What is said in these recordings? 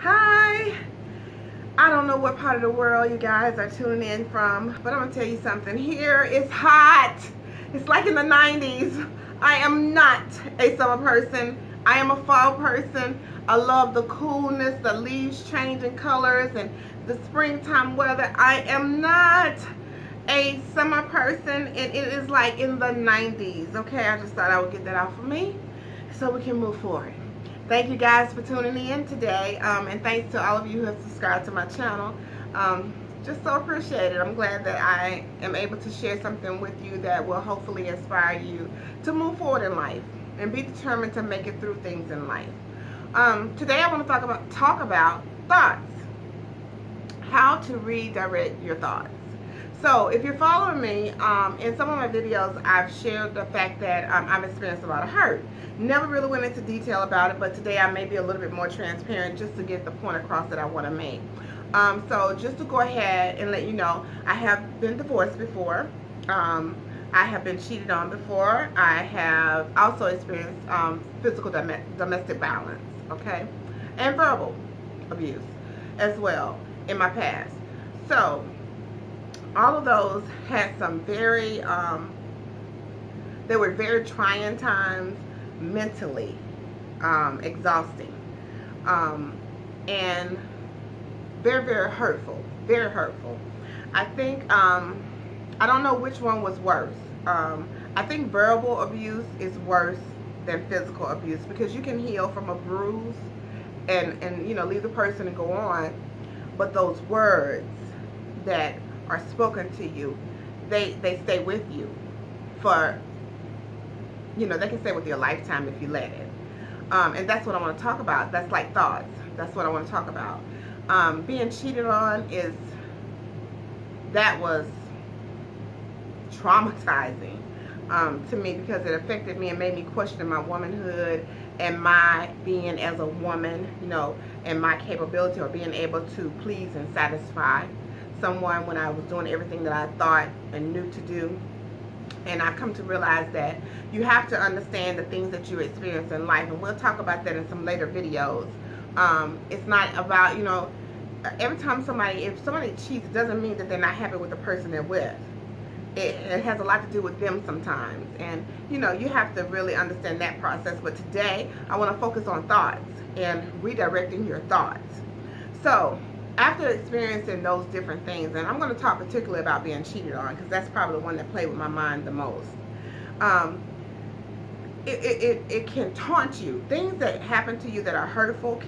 Hi. I don't know what part of the world you guys are tuning in from, but I'm gonna tell you something. Here it's hot. It's like in the 90s. I am not a summer person. I am a fall person. I love the coolness, the leaves changing colors, and the springtime weather. I am not a summer person, and it is like in the 90s. Okay, I just thought I would get that out for me so we can move forward. Thank you guys for tuning in today, and thanks to all of you who have subscribed to my channel. Just so appreciated. I'm glad that I am able to share something with you that will hopefully inspire you to move forward in life and be determined to make it through things in life. Today I want to talk about thoughts, how to redirect your thoughts. So if you're following me, in some of my videos I've shared the fact that I've experienced a lot of hurt. Never really went into detail about it, but today I may be a little bit more transparent just to get the point across that I want to make. So just to go ahead and let you know, I have been divorced before. I have been cheated on before. I have also experienced physical domestic violence, okay, and verbal abuse as well in my past. So all of those had some very, they were very trying times, mentally exhausting, and very, very hurtful, very hurtful. I think, I don't know which one was worse. I think verbal abuse is worse than physical abuse, because you can heal from a bruise and you know, leave the person and go on, but those words that are spoken to you, they stay with you for, you know, they can stay with you a lifetime if you let it. And that's what I want to talk about. That's like thoughts. That's what I want to talk about. Being cheated on that was traumatizing to me, because it affected me and made me question my womanhood and my being as a woman, you know, and my capability or being able to please and satisfy someone when I was doing everything that I thought and knew to do. And I've come to realize that you have to understand the things that you experience in life, and we'll talk about that in some later videos. It's not about, you know, every time if somebody cheats, it doesn't mean that they're not happy with the person they're with. It has a lot to do with them sometimes, and you know, you have to really understand that process. But today I want to focus on thoughts and redirecting your thoughts. So after experiencing those different things, and I'm going to talk particularly about being cheated on, because that's probably the one that played with my mind the most. It can taunt you. Things that happen to you that are hurtful,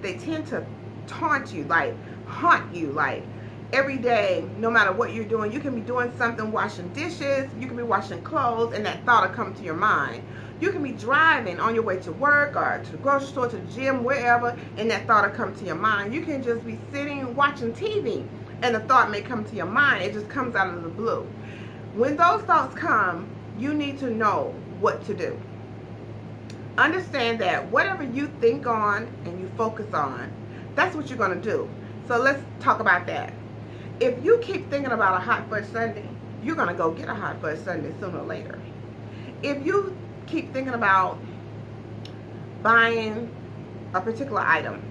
they tend to taunt you, like haunt you, like every day, no matter what you're doing. You can be doing something, washing dishes, you can be washing clothes, and that thought will come to your mind. You can be driving on your way to work or to the grocery store, to the gym, wherever, and that thought will come to your mind. You can just be sitting watching TV and the thought may come to your mind. It just comes out of the blue. When those thoughts come, you need to know what to do. Understand that whatever you think on and you focus on, that's what you're going to do. So let's talk about that. If you keep thinking about a hot fudge sundae, you're going to go get a hot fudge sundae sooner or later. If you keep thinking about buying a particular item,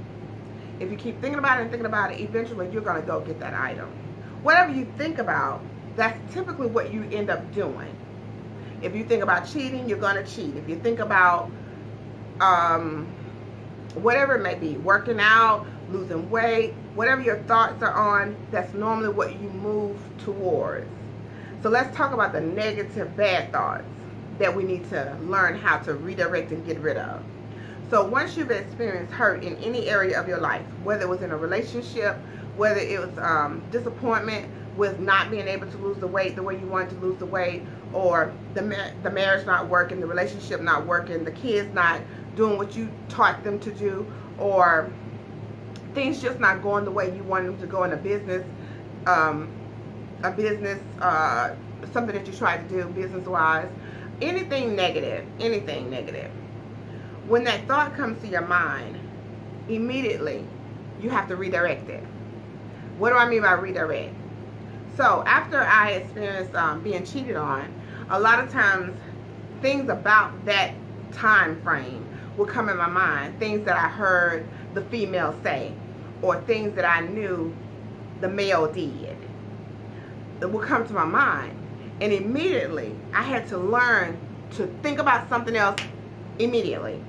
if you keep thinking about it, eventually you're going to go get that item. Whatever you think about, that's typically what you end up doing. If you think about cheating, you're going to cheat. If you think about whatever it may be, working out, losing weight, whatever your thoughts are on, that's normally what you move towards. So let's talk about the negative, bad thoughts that we need to learn how to redirect and get rid of. So once you've experienced hurt in any area of your life, whether it was in a relationship, whether it was disappointment with not being able to lose the weight the way you wanted to lose the weight, or the marriage not working, the relationship not working, the kids not doing what you taught them to do, or things just not going the way you wanted them to go in a business, something that you tried to do business-wise, anything negative. When that thought comes to your mind, immediately you have to redirect it. What do I mean by redirect? So after I experienced being cheated on, a lot of times things about that time frame will come in my mind. Things that I heard the female say, or things that I knew the male did, that will come to my mind. And immediately I had to learn to think about something else immediately.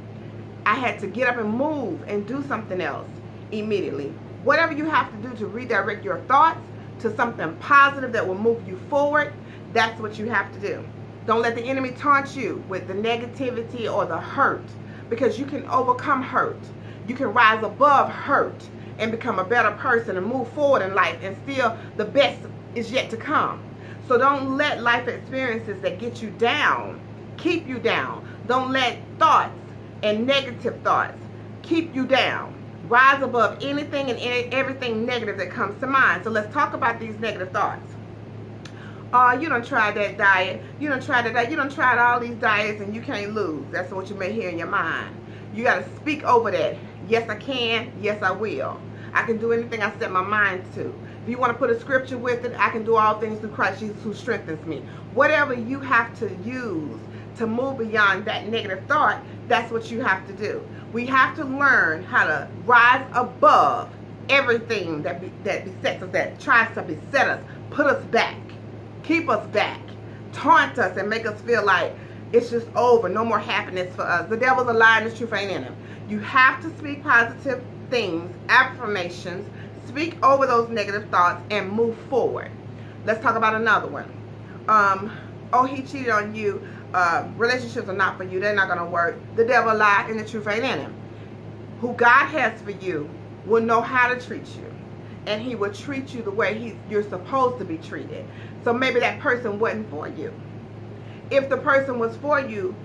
I had to get up and move and do something else immediately. Whatever you have to do to redirect your thoughts to something positive that will move you forward, that's what you have to do. Don't let the enemy taunt you with the negativity or the hurt, because you can overcome hurt. You can rise above hurt and become a better person and move forward in life, and still the best is yet to come. So don't let life experiences that get you down keep you down. Don't let thoughts and negative thoughts keep you down. Rise above anything and everything negative that comes to mind. So let's talk about these negative thoughts. You done tried that diet. You done tried that diet. You done tried all these diets and you can't lose. That's what you may hear in your mind. You got to speak over that. Yes, I can. Yes, I will. I can do anything I set my mind to. If you want to put a scripture with it, I can do all things through Christ Jesus who strengthens me. Whatever you have to use to move beyond that negative thought, that's what you have to do. We have to learn how to rise above everything that besets us, that tries to beset us, put us back, keep us back, taunt us, and make us feel like it's just over, no more happiness for us. The devil's a lie and the truth ain't in him. You have to speak positive things, affirmations, speak over those negative thoughts, and move forward. Let's talk about another one. Oh, he cheated on you. Relationships are not for you. They're not going to work. The devil lied and the truth ain't in him. Who God has for you will know how to treat you. And he will treat you the way you're supposed to be treated. So maybe that person wasn't for you. If the person was for you,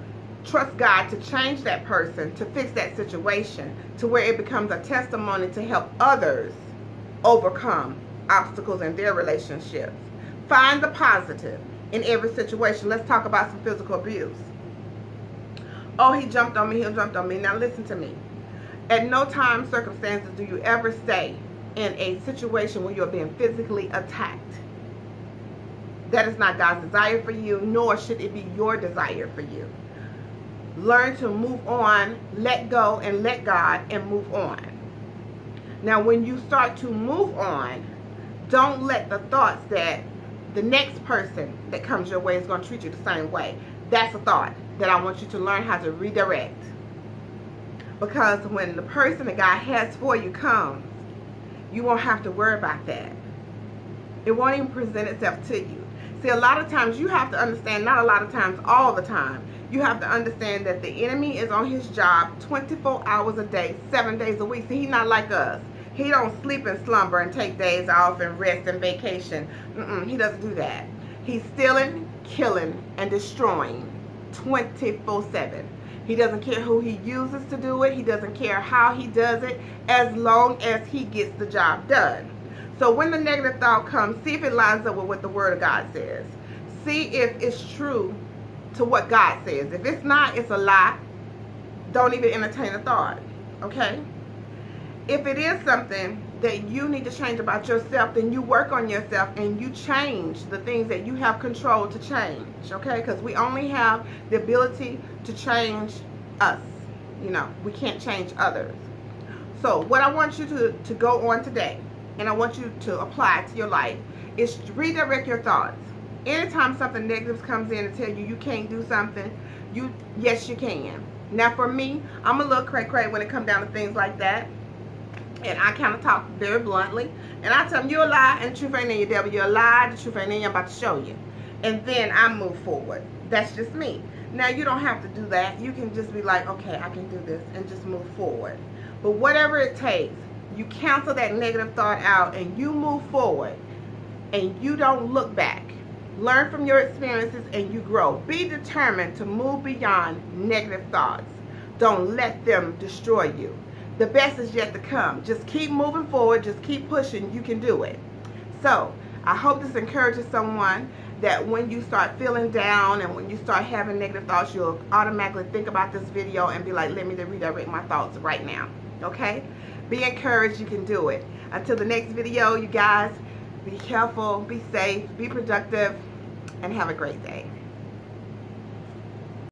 trust God to change that person, to fix that situation, to where it becomes a testimony to help others overcome obstacles in their relationships. Find the positive in every situation. Let's talk about some physical abuse. Oh, he jumped on me, he jumped on me. Now listen to me. At no time, circumstances do you ever stay in a situation where you're being physically attacked. That is not God's desire for you, nor should it be your desire for you. Learn to move on, let go, and let God, and move on. Now, when you start to move on, don't let the thoughts that the next person that comes your way is going to treat you the same way. That's a thought that I want you to learn how to redirect. Because when the person that God has for you comes, you won't have to worry about that. It won't even present itself to you. See, a lot of times you have to understand, not a lot of times, all the time, you have to understand that the enemy is on his job 24 hours a day, 7 days a week. See, he's not like us. He don't sleep and slumber and take days off and rest and vacation. He doesn't do that. He's stealing, killing, and destroying 24/7. He doesn't care who he uses to do it. He doesn't care how he does it, as long as he gets the job done. So when the negative thought comes, see if it lines up with what the Word of God says. See if it's true to what God says. If it's not, it's a lie. Don't even entertain a thought. Okay? If it is something that you need to change about yourself, then you work on yourself and you change the things that you have control to change. Okay? Because we only have the ability to change us. You know, we can't change others. So what I want you to go on today, and I want you to apply it to your life, is to redirect your thoughts. Anytime something negative comes in and tell you can't do something, yes, you can. Now for me, I'm a little cray-cray when it comes down to things like that. And I kind of talk very bluntly. And I tell them, you're a lie and the truth ain't in you, devil. You're a lie, the truth ain't in you, I'm about to show you. And then I move forward. That's just me. Now you don't have to do that. You can just be like, okay, I can do this, and just move forward. But whatever it takes, you cancel that negative thought out and you move forward. And you don't look back. Learn from your experiences and you grow. Be determined to move beyond negative thoughts. Don't let them destroy you. The best is yet to come. Just keep moving forward. Just keep pushing. You can do it. So, I hope this encourages someone that when you start feeling down and when you start having negative thoughts, you'll automatically think about this video and be like, let me redirect my thoughts right now. Okay? Be encouraged. You can do it. Until the next video, you guys, be careful, be safe, be productive, and have a great day.